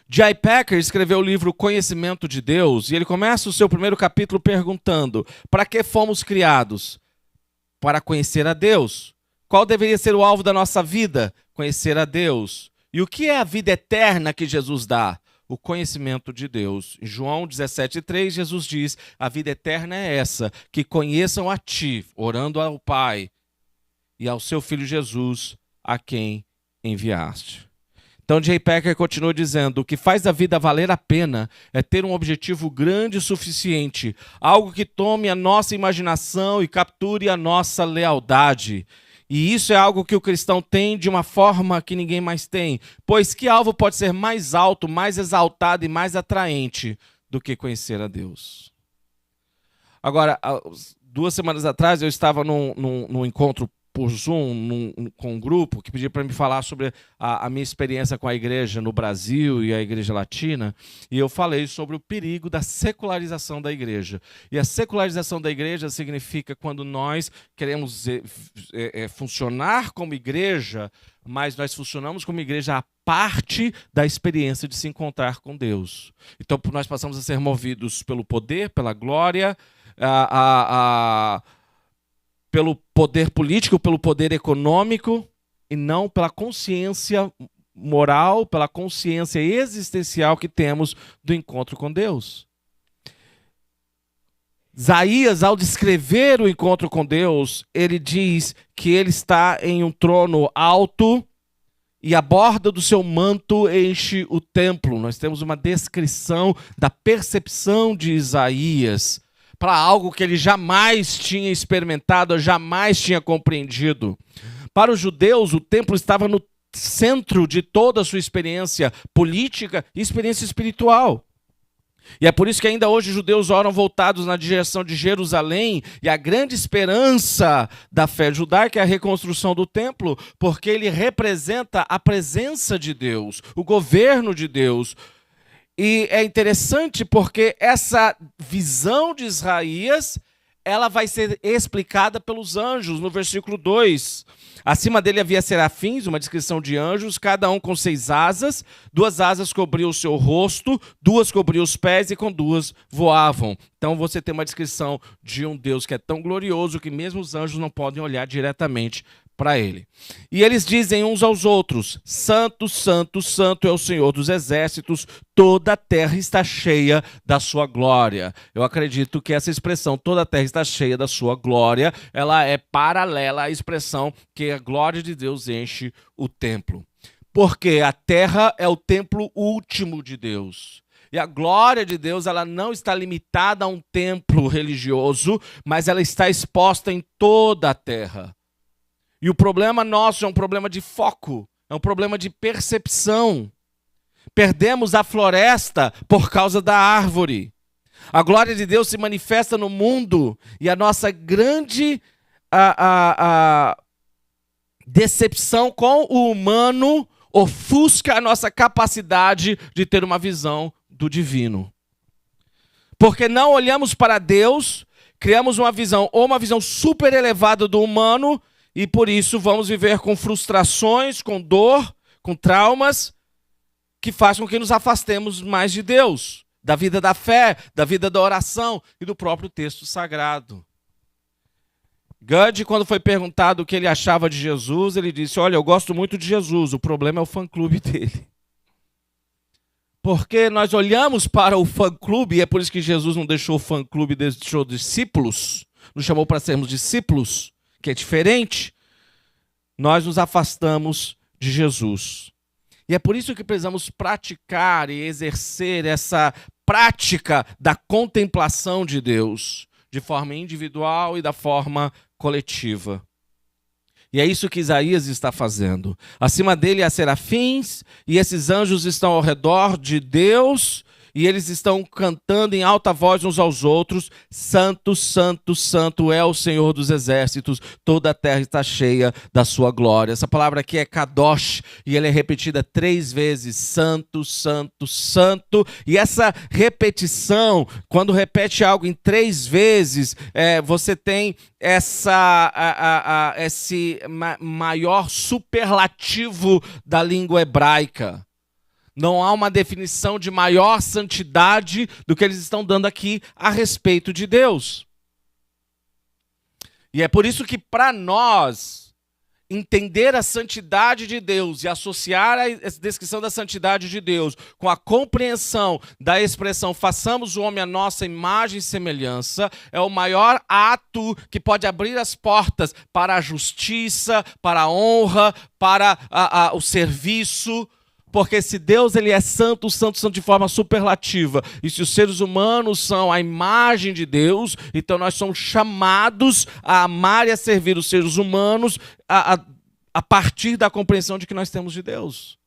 J.I. Packer escreveu o livro Conhecimento de Deus e ele começa o seu primeiro capítulo perguntando: para que fomos criados? Para conhecer a Deus. Qual deveria ser o alvo da nossa vida? Conhecer a Deus. E o que é a vida eterna que Jesus dá? O conhecimento de Deus. Em João 17,3, Jesus diz: a vida eterna é essa, que conheçam a Ti, orando ao Pai, e ao Seu Filho Jesus, a quem enviaste. Então, J. Packer continua dizendo: o que faz a vida valer a pena é ter um objetivo grande o suficiente, algo que tome a nossa imaginação e capture a nossa lealdade. E isso é algo que o cristão tem de uma forma que ninguém mais tem, pois que alvo pode ser mais alto, mais exaltado e mais atraente do que conhecer a Deus? Agora, 2 semanas atrás eu estava num encontro por Zoom com um grupo que pediu para me falar sobre a minha experiência com a igreja no Brasil e a igreja latina, e eu falei sobre o perigo da secularização da igreja. E a secularização da igreja significa quando nós queremos funcionar como igreja, mas nós funcionamos como igreja à parte da experiência de se encontrar com Deus. Então nós passamos a ser movidos pelo poder, pela glória, pelo poder político, pelo poder econômico, e não pela consciência moral, pela consciência existencial que temos do encontro com Deus. Isaías, ao descrever o encontro com Deus, ele diz que ele está em um trono alto e a borda do seu manto enche o templo. Nós temos uma descrição da percepção de Isaías para algo que ele jamais tinha experimentado, jamais tinha compreendido. Para os judeus, o templo estava no centro de toda a sua experiência política e experiência espiritual. E é por isso que ainda hoje os judeus oram voltados na direção de Jerusalém, e a grande esperança da fé judaica é a reconstrução do templo, porque ele representa a presença de Deus, o governo de Deus. E é interessante porque essa visão de Isaías, ela vai ser explicada pelos anjos no versículo 2. Acima dele havia serafins, uma descrição de anjos, cada um com 6 asas. 2 asas cobriam o seu rosto, 2 cobriam os pés e com 2 voavam. Então você tem uma descrição de um Deus que é tão glorioso que mesmo os anjos não podem olhar diretamente para ele. E eles dizem uns aos outros: Santo, Santo, Santo é o Senhor dos exércitos, toda a terra está cheia da sua glória. Eu acredito que essa expressão, toda a terra está cheia da sua glória, ela é paralela à expressão que a glória de Deus enche o templo. Porque a terra é o templo último de Deus. E a glória de Deus, ela não está limitada a um templo religioso, mas ela está exposta em toda a terra. E o problema nosso é um problema de foco, é um problema de percepção. Perdemos a floresta por causa da árvore. A glória de Deus se manifesta no mundo e a nossa grande decepção com o humano ofusca a nossa capacidade de ter uma visão do divino. Porque não olhamos para Deus, criamos uma visão, ou uma visão super elevada do humano, e por isso vamos viver com frustrações, com dor, com traumas, que faz com que nos afastemos mais de Deus, da vida da fé, da vida da oração e do próprio texto sagrado. Gandhi, quando foi perguntado o que ele achava de Jesus, ele disse: olha, eu gosto muito de Jesus, o problema é o fã-clube dele. Porque nós olhamos para o fã-clube, e é por isso que Jesus não deixou o fã-clube, deixou discípulos, nos chamou para sermos discípulos, que é diferente, nós nos afastamos de Jesus. E é por isso que precisamos praticar e exercer essa prática da contemplação de Deus, de forma individual e da forma coletiva. E é isso que Isaías está fazendo. Acima dele há serafins, e esses anjos estão ao redor de Deus, e eles estão cantando em alta voz uns aos outros: Santo, Santo, Santo é o Senhor dos exércitos, toda a terra está cheia da sua glória. Essa palavra aqui é Kadosh, e ela é repetida 3 vezes: Santo, Santo, Santo. E essa repetição, quando repete algo em 3 vezes, você tem esse maior superlativo da língua hebraica. Não há uma definição de maior santidade do que eles estão dando aqui a respeito de Deus. E é por isso que para nós entender a santidade de Deus e associar a descrição da santidade de Deus com a compreensão da expressão façamos o homem à nossa imagem e semelhança, é o maior ato que pode abrir as portas para a justiça, para a honra, para o serviço. Porque se Deus ele é santo, santo, santo de forma superlativa, e se os seres humanos são a imagem de Deus, então nós somos chamados a amar e a servir os seres humanos a partir da compreensão de que nós temos de Deus.